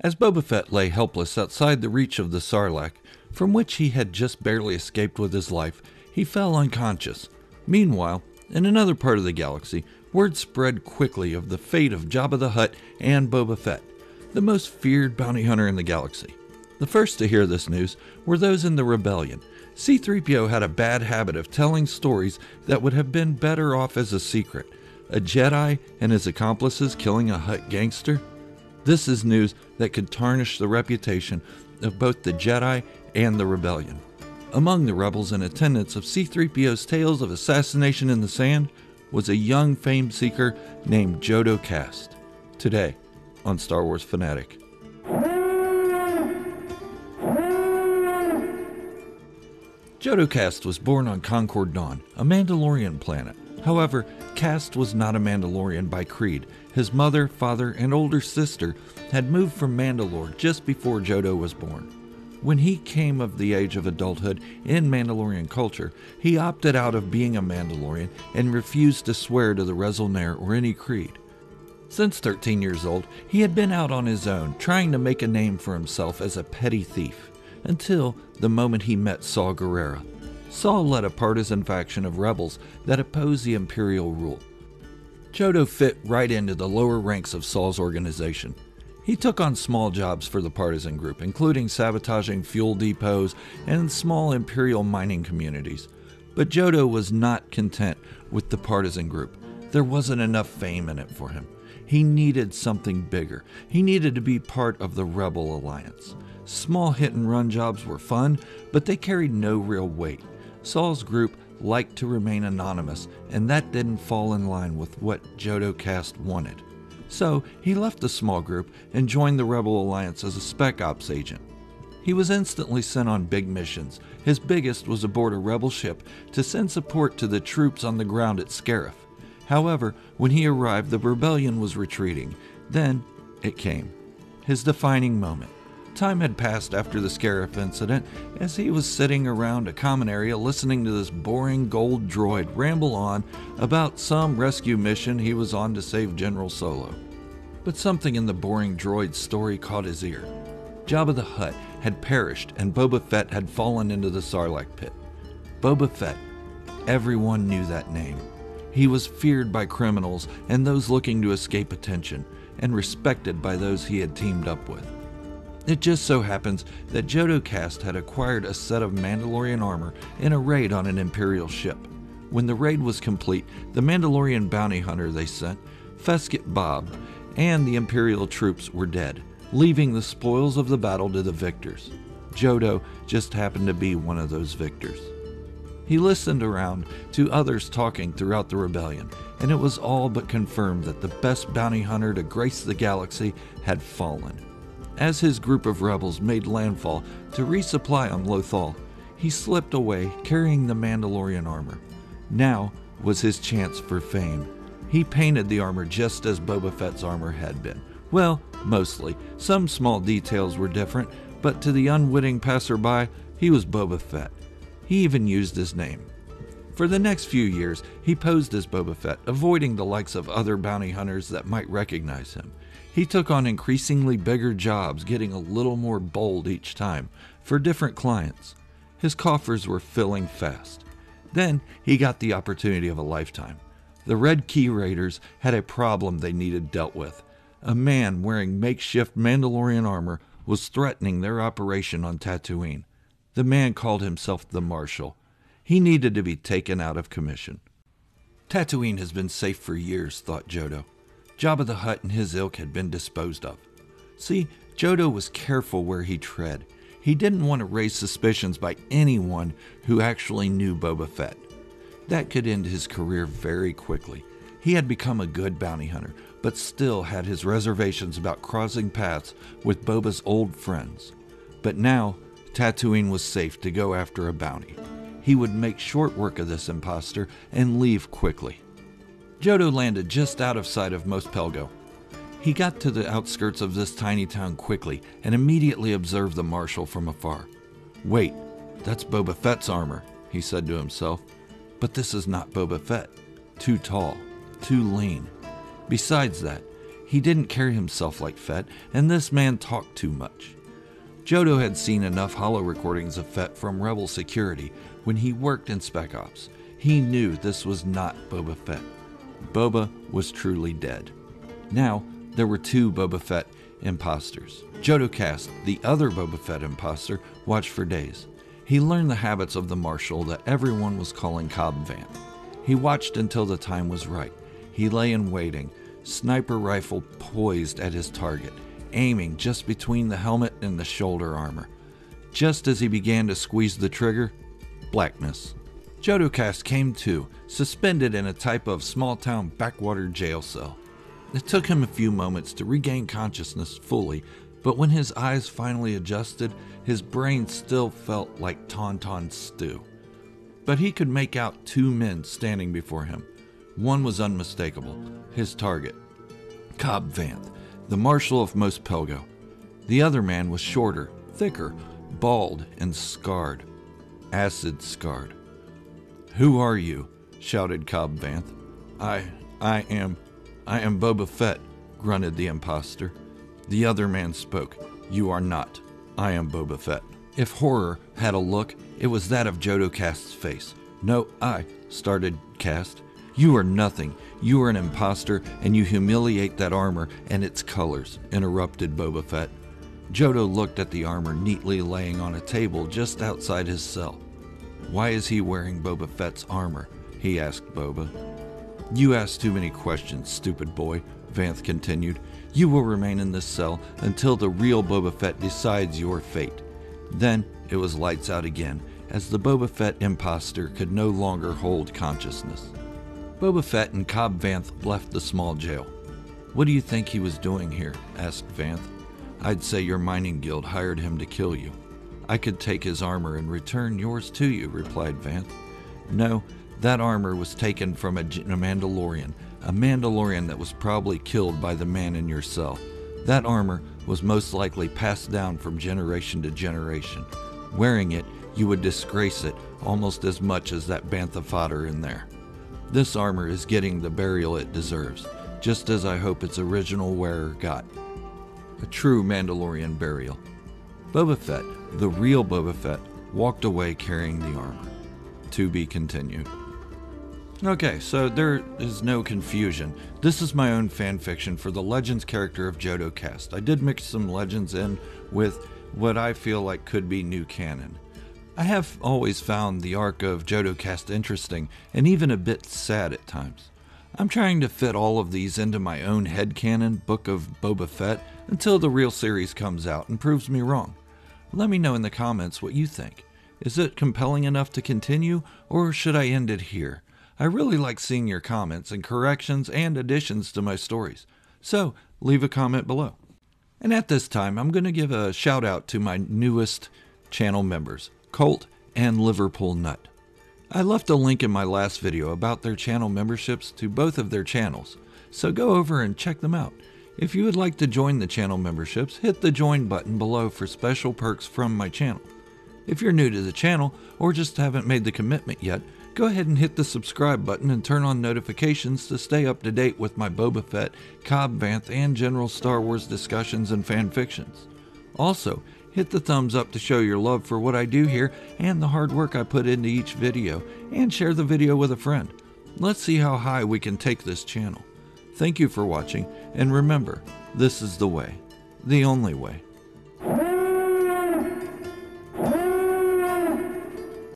As Boba Fett lay helpless outside the reach of the Sarlacc, from which he had just barely escaped with his life, he fell unconscious. Meanwhile, in another part of the galaxy, word spread quickly of the fate of Jabba the Hutt and Boba Fett, the most feared bounty hunter in the galaxy. The first to hear this news were those in the rebellion. C-3PO had a bad habit of telling stories that would have been better off as a secret. A Jedi and his accomplices killing a Hutt gangster? This is news that could tarnish the reputation of both the Jedi and the rebellion. Among the rebels in attendance of C-3PO's tales of assassination in the sand was a young fame seeker named Jodo Kast. Today on Star Wars Fanatic. Jodo Kast was born on Concord Dawn, a Mandalorian planet. However, Kast was not a Mandalorian by creed. His mother, father, and older sister had moved from Mandalore just before Jodo was born. When he came of the age of adulthood in Mandalorian culture, he opted out of being a Mandalorian and refused to swear to the Rezulnair or any creed. Since 13 years old, he had been out on his own, trying to make a name for himself as a petty thief, until the moment he met Saw Gerrera. Saw led a partisan faction of rebels that opposed the Imperial rule. Jodo fit right into the lower ranks of Saw's organization. He took on small jobs for the partisan group, including sabotaging fuel depots and small Imperial mining communities. But Jodo was not content with the partisan group. There wasn't enough fame in it for him. He needed something bigger. He needed to be part of the Rebel Alliance. Small hit-and-run jobs were fun, but they carried no real weight. Saw's group liked to remain anonymous, and that didn't fall in line with what Jodo Kast wanted. So he left the small group and joined the Rebel Alliance as a Spec Ops agent. He was instantly sent on big missions. His biggest was aboard a Rebel ship to send support to the troops on the ground at Scarif. However, when he arrived, the rebellion was retreating. Then it came. His defining moment. Time had passed after the Scarif incident as he was sitting around a common area listening to this boring gold droid ramble on about some rescue mission he was on to save General Solo. But something in the boring droid's story caught his ear. Jabba the Hutt had perished and Boba Fett had fallen into the Sarlacc pit. Boba Fett. Everyone knew that name. He was feared by criminals and those looking to escape attention, and respected by those he had teamed up with. It just so happens that Jodo Kast had acquired a set of Mandalorian armor in a raid on an Imperial ship. When the raid was complete, the Mandalorian bounty hunter they sent, Fesket Bob, and the Imperial troops were dead, leaving the spoils of the battle to the victors. Jodo just happened to be one of those victors. He listened around to others talking throughout the rebellion, and it was all but confirmed that the best bounty hunter to grace the galaxy had fallen. As his group of rebels made landfall to resupply on Lothal, he slipped away carrying the Mandalorian armor. Now was his chance for fame. He painted the armor just as Boba Fett's armor had been. Well, mostly. Some small details were different, but to the unwitting passerby, he was Boba Fett. He even used his name. For the next few years, he posed as Boba Fett, avoiding the likes of other bounty hunters that might recognize him. He took on increasingly bigger jobs, getting a little more bold each time, for different clients. His coffers were filling fast. Then he got the opportunity of a lifetime. The Red Key Raiders had a problem they needed dealt with. A man wearing makeshift Mandalorian armor was threatening their operation on Tatooine. The man called himself the Marshal. He needed to be taken out of commission. Tatooine has been safe for years, thought Jodo. Jabba the Hutt and his ilk had been disposed of. See, Jodo was careful where he tread. He didn't want to raise suspicions by anyone who actually knew Boba Fett. That could end his career very quickly. He had become a good bounty hunter, but still had his reservations about crossing paths with Boba's old friends. But now, Tatooine was safe to go after a bounty. He would make short work of this imposter and leave quickly. Jodo landed just out of sight of Mos Pelgo. He got to the outskirts of this tiny town quickly and immediately observed the Marshal from afar. "Wait, that's Boba Fett's armor," he said to himself. "But this is not Boba Fett. Too tall, too lean. Besides that, He didn't carry himself like Fett, and this man talked too much. Jodo had seen enough holo recordings of Fett from Rebel security when he worked in Spec Ops. He knew this was not Boba Fett. Boba was truly dead. Now, there were two Boba Fett imposters. Jodo Kast, the other Boba Fett imposter, watched for days. He learned the habits of the Marshal that everyone was calling Cobb Vanth. He watched until the time was right. He lay in waiting, sniper rifle poised at his target, aiming just between the helmet and the shoulder armor. Just as he began to squeeze the trigger, blackness. Jodo Kast came to, suspended in a type of small-town backwater jail cell. It took him a few moments to regain consciousness fully, but when his eyes finally adjusted, his brain still felt like Tauntaun stew. But he could make out two men standing before him. One was unmistakable, his target, Cobb Vanth, the Marshal of Mos Pelgo. The other man was shorter, thicker, bald, and scarred. Acid-scarred. "Who are you?" shouted Cobb Vanth. I am Boba Fett," grunted the imposter. The other man spoke. "You are not. I am Boba Fett." If horror had a look, it was that of Jodo Kast's face. "No, started Kast. "You are nothing. You are an imposter, and you humiliate that armor and its colors," interrupted Boba Fett. Jodo looked at the armor neatly laying on a table just outside his cell. "Why is he wearing Boba Fett's armor?" he asked Boba. "You ask too many questions, stupid boy," Vanth continued. "You will remain in this cell until the real Boba Fett decides your fate." Then it was lights out again, as the Boba Fett imposter could no longer hold consciousness. Boba Fett and Cobb Vanth left the small jail. "What do you think he was doing here?" asked Vanth. "I'd say your mining guild hired him to kill you." "I could take his armor and return yours to you," replied Vanth. "No, that armor was taken from a Mandalorian that was probably killed by the man in your cell. That armor was most likely passed down from generation to generation. Wearing it, you would disgrace it almost as much as that bantha fodder in there. This armor is getting the burial it deserves, just as I hope its original wearer got. A true Mandalorian burial." Boba Fett, the real Boba Fett, walked away carrying the armor. To be continued. Okay, so there is no confusion. This is my own fanfiction for the Legends character of Jodo Kast. I did mix some Legends in with what I feel like could be new canon. I have always found the arc of Jodo Kast interesting and even a bit sad at times. I'm trying to fit all of these into my own headcanon book of Boba Fett until the real series comes out and proves me wrong. Let me know in the comments what you think. Is it compelling enough to continue, or should I end it here? I really like seeing your comments and corrections and additions to my stories, so leave a comment below. And at this time, I'm going to give a shout out to my newest channel members, Colt and Liverpool Nut. I left a link in my last video about their channel memberships to both of their channels, so go over and check them out. If you would like to join the channel memberships, hit the join button below for special perks from my channel. If you're new to the channel or just haven't made the commitment yet, go ahead and hit the subscribe button and turn on notifications to stay up to date with my Boba Fett, Cobb Vanth, and general Star Wars discussions and fanfictions. Also, hit the thumbs up to show your love for what I do here and the hard work I put into each video, and share the video with a friend. Let's see how high we can take this channel. Thank you for watching, and remember, this is the way, the only way.